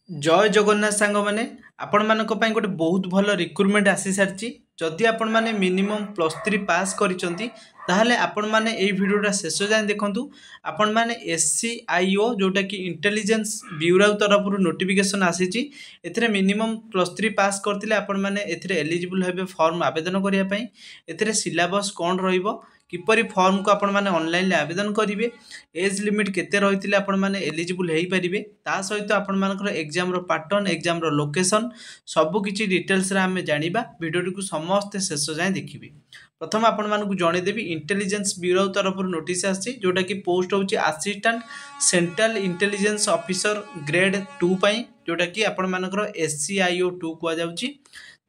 जय जगन्नाथ सांग मैंने आपण मानक पई गोटे बहुत भल रिक्रुटमेंट आसी सारी जदि आपण मैंने मिनिमम +3 पास करिसंती ताहले आपण माने एई भिडियोटा शेष जाए देखंतु आपण माने एससीआईओ जोटा कि इंटेलिजेंस ब्यूरो तरफ नोटिफिकेशन आसीची एथिरे मिनिमम +3 पास करथिले आपण माने एथिरे एलिजिबल हेबे फॉर्म आवेदन करिया पई एथिरे सिलेबस कोन रहइबो किपरि फॉर्म को आपण माने ऑनलाइन आवेदन करिवे एज लिमिट केते रहिथिले आपण माने एलिजिबल हेई परिबे ता सहित आपण मानकर एग्जाम रो पैटर्न एग्जाम रो लोकेशन सब किछि डिटेल्स रे हमें जानिबा वीडियो को समस्त शेष जाए देखिबे। प्रथम आपण मानकु जणे देबी इंटेलिजेंस ब्यूरो तरफ नोटिस आछि जोटा कि पोस्ट होछि assistant central intelligence officer grade 2 पई जोटा कि आपण मानकर एससीआईओ 2 को जाउछि।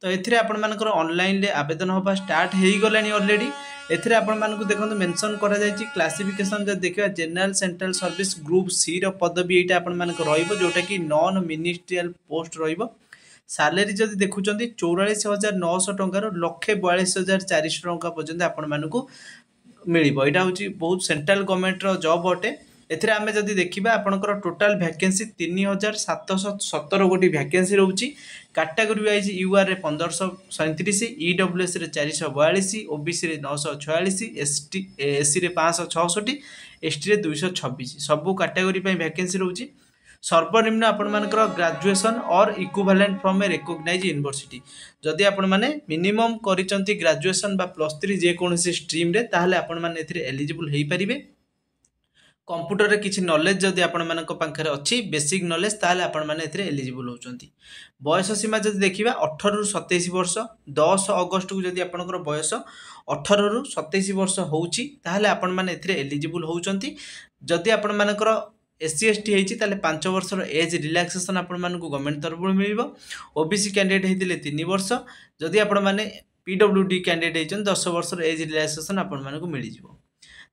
तो एथिरे आपण मानकर ऑनलाइन ले आवेदन होबा स्टार्ट हेई गलानी ऑलरेडी एथिरे आपण मानकु देखंतु मेंशन करा जायछि क्लासिफिकेशन जे देखिबा general central service group C रो पदवी एटा आपण मानक रहइबो जोटा कि नॉन मिनिस्ट्रियल पोस्ट रहइबो। सैलरी जदि देखुचंती 44900 टंका रो 142440 टंका पर्यंत आपण मानकु मिलिबो। एटा होची बहुत सेंट्रल गवर्नमेंट रो जॉब अटे। एथिरे आमे जदि देखिबा आपनकर टोटल वैकेंसी 3717 गोटी वैकेंसी रहउची। कैटेगरी वाइज यूआर रे 1537, ईडब्ल्यूएस रे 442, ओबीसी रे 946, एसटी एससी रे 566, एसटी रे 226 सब कैटेगरी पई वैकेंसी रहउची। सर्वनिम्न आपण मानकर ग्रेजुएशन और equivalent from a recognised university जदि आपण माने मिनिमम करिसंती ग्रेजुएशन बा +3 जे कोनोसी स्ट्रीम रे ताहले आपण माने एथिरे एलिजिबल हेई परिबे। कंप्यूटर रे किछि नॉलेज जदि आपण मानक पाखरे अछि बेसिक नॉलेज ताहले आपण माने एथिरे एलिजिबल होचंती। बयस सीमा जदि देखिबा 18 रु 27 वर्ष 10 अगस्त को जदि आपनकर बयस 18 रु 27 वर्ष होउची ताहले आपण माने एथिरे एलिजिबल होउचंती। जदि आपण मानकर एससी एसटी हेची ताले 5 वर्ष रो एज रिलैक्सेशन आपण मानकु गवर्नमेंट तरफ मिलिबो। ओबीसी कैंडिडेट हेतिले 3 वर्ष जदि आपण माने पीडब्ल्यूडी कैंडिडेट हेचन 10 वर्ष रो एज रिलैक्सेशन आपण मानकु मिलि जिवो।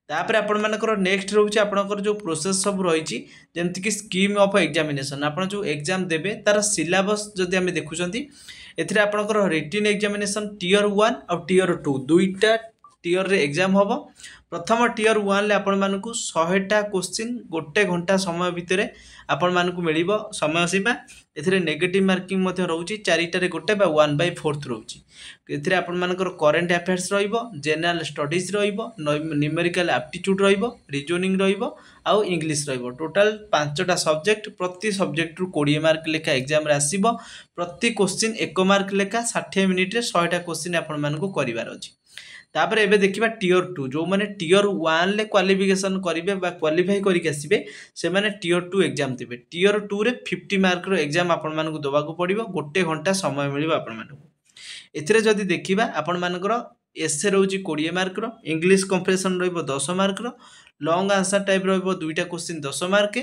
तापर आपण मानकर नेक्स्ट रहउची आपनकर जो प्रोसेस सब रहिची जेमति कि स्कीम ऑफ एग्जामिनेशन आपण जो एग्जाम देबे तार सिलेबस जदि हमें देखुचंती एथिरे आपनकर रिटन एग्जामिनेशन टियर 1 और टियर 2 दुईटा टियर रे एग्जाम होबो। प्रथम टियर 1 ले आपण मानकु 100टा क्वेश्चन गोटे घंटा समय भितरे आपण मानकु मिलिबो समय सीमा। एथिरे नेगेटिव मार्किंग मध्ये रहउची 4टा रे गोटे बा 1/4 रहउची। एथिरे आपण मानकर करंट अफेयर्स रहइबो, जनरल स्टडीज रहइबो, न्यूमेरिकल एप्टीट्यूड रहइबो, रीजनिंग रहइबो आउ इंग्लिश रहइबो। टोटल 5टा सब्जेक्ट प्रति सब्जेक्ट रु 20 मार्क लेखा एग्जाम रे आसीबो। प्रति क्वेश्चन 1 मार्क लेखा 60 मिनिट रे 100टा क्वेश्चन आपण मानकु करिवार अछि। तापर एबे देखिबा टियर 2 जो माने टियर 1 ले क्वालिफिकेशन करिवे बा क्वालिफाई करि के आसीबे से माने टियर 2 एग्जाम देबे। टियर 2 रे 50 मार्क रो एग्जाम आपण मानकु दबाकू पड़िबो गोटे घंटा समय मिलिबो आपण मानकु। एथिरे जदि देखिबा आपण मानकर एसे रहउची 20 मार्क रो, इंग्लिश कंप्रेशन रहइबो 10 मार्क रो, लॉन्ग आंसर टाइप रहइबो दुईटा क्वेश्चन 10 मार्क के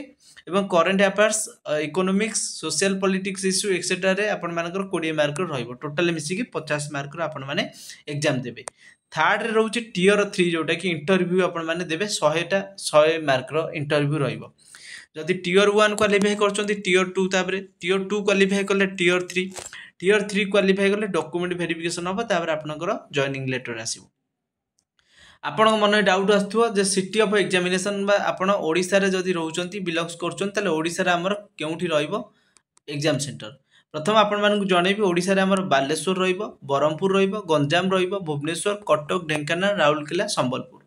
एवं current affairs economics social politics issue etcetera रे आपण मानकर 20 मार्क रो रहइबो। टोटल मिसी के 50 मार्क रो आपण माने एग्जाम देबे। थर्ड रे रहउची टियर 3 जोटा कि इंटरव्यू आपण माने देबे 100 मार्क रो इंटरव्यू रहइबो। जदि टियर 1 क्वालिफाई करचंती टियर 2 ताबरे टियर 2 क्वालिफाई करले टियर 3 क्वालिफाई करले डॉक्यूमेंट वेरिफिकेशन होबो ताबरे आपनकर जॉइनिंग लेटर आसीबो। आपण मन डाउट आस्थुवा जे सिटी ऑफ एग्जामिनेशन बा आपण ओडिसा रे जदि रहउचंती बिलोंग्स करचंती ताले ओडिसा रे हमर केउठी रहइबो एग्जाम सेंटर। प्रथम आपण मानकु जणेबी ओडिसा रे हमर बालेश्वर रहइबो, बरहमपुर रहइबो, गंजाम रहइबो, भुवनेश्वर, कटक, ढेंकानाल, राउरकेला, संबलपुर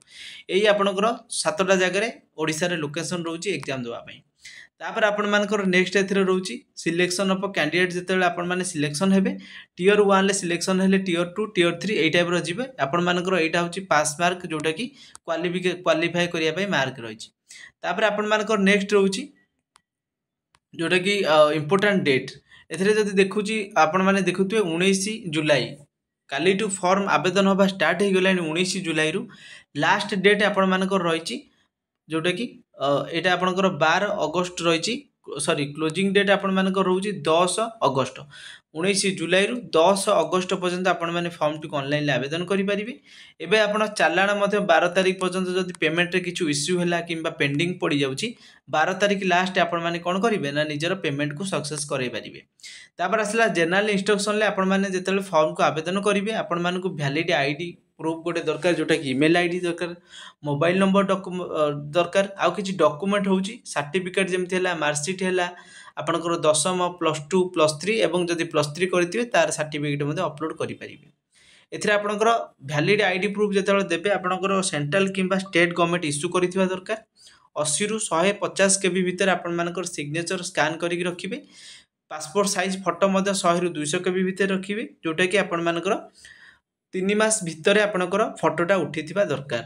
एई आपनकर 7टा जगह रे ओडिसा रे लोकेशन रहउची एग्जाम देबा पई। तापर आपण मानकर नेक्स्ट एथिरे रहउची सिलेक्शन ऑफ कैंडिडेट जेतेले आपण माने सिलेक्शन हेबे टियर 1 ले सिलेक्शन हेले टियर 2 टियर 3 एई टाइप रो जिवे। आपण मानकर एटा होची पास मार्क जोटा कि क्वालिफाई करिया पई मार्क रहिची। तापर आपण मानकर नेक्स्ट रहउची जोटा कि इंपोर्टेंट डेट एथिरे जदि देखुची आपण माने देखुतबे 19 जुलाई काली टू फॉर्म आवेदन होबा स्टार्ट हे गलानी 19 जुलाई रु लास्ट डेट आपण मानकर रहिची जोटा कि एटा आपनकर 12 अगस्त रहिची सॉरी क्लोजिंग डेट आपण मानकर रहउची 10 अगस्त 19 जुलाई रु 10 अगस्त पर्यंत आपण माने फॉर्म टी ऑनलाइन ले आवेदन करि परिबे। एबे आपण चालाण मध्ये 12 तारिख पर्यंत जदि पेमेंट रे किछु इश्यू हैला किंबा पेंडिंग पड़ी जाउची 12 तारिख लास्ट आपण माने कोन करिवे ना निजर पेमेंट को सक्सेस करै परिबे। तापर आसला जनरल इंस्ट्रक्शन ले आपण माने जेतेले फॉर्म को आवेदन करिवे आपण मानकु वैलिड आईडी प्रूफ गोटे दरकार जोटा कि ईमेल आईडी दरकार, मोबाइल नंबर दरकार, आउ किछि डॉक्यूमेंट होउची सर्टिफिकेट जेमति हैला मार्कशीट हैला आपणकर दशम +2 +3 एवं जदि +3 करथिबे तार सर्टिफिकेट मध्ये अपलोड करि परिबे। एथिरे आपणकर वैलिड आईडी प्रूफ जेतेबेले देबे आपणकर सेंट्रल किंबा स्टेट गवर्नमेंट इश्यू करिथिबा दरकार। 80 रु 150 केबी भितर आपण मानकर सिग्नेचर स्कैन करिक रखिबे। पासपोर्ट साइज फोटो मध्ये 100 रु 200 केबी भितर रखिबे, जोटा कि आपण मानकर 3 मास भितर आपणकर फोटोटा उठिथिबा दरकार।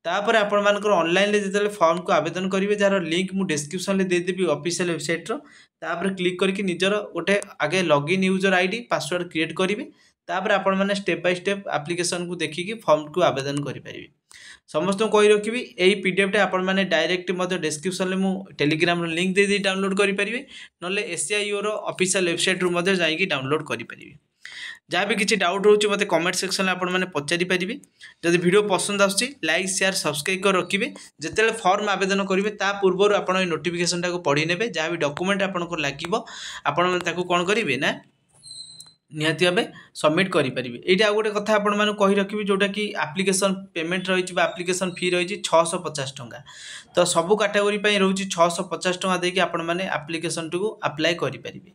तापर आपण मानकर ऑनलाइन ले जेतेले फॉर्म को आवेदन करिवे, जार लिंक मु डिस्क्रिप्शन ले दे देबी ऑफिशियल वेबसाइट रो। तापर क्लिक करके निजर गोटे आगे login user ID password create करिवे। तापर आपण माने स्टेप बाय स्टेप एप्लिकेशन को देखिकी फॉर्म को आवेदन करि परिबे। समस्त कहि रखिबी एई पीडीएफ टा आपण माने डायरेक्ट मते डिस्क्रिप्शन ले मु टेलीग्राम रो लिंक दे डाउनलोड करि परिबे, नले एसआईओ रो ऑफिशियल वेबसाइट रो मते जाई डाउनलोड करि परिबे। जहाँ भी किसी डाउट रोचे मत कमेंट सेक्शन में आपण मैंने पचारि पारे। जदि वीडियो पसंद आसुची लाइक शेयर सब्सक्राइब कर रखिए। जिते फॉर्म आवेदन करेंगे ता पूर्व आप नोटिफिकेशन टाक पढ़ी ने, जहाँ भी डॉक्यूमेंट आपको लगे आपण कौन करेंगे ना निहाती भाव सबमिट करेंगे। यहाँ गोटे कथा आपण मैंने कही रखी जोटा कि एप्लिकेशन पेमेंट रही एप्लिकेशन फी रही 650 टंका। तो सबू कैटेगोरी रोचे 650 टंका देकी आपण मैंने एप्लिकेशन टी अप्लाई करेंगे।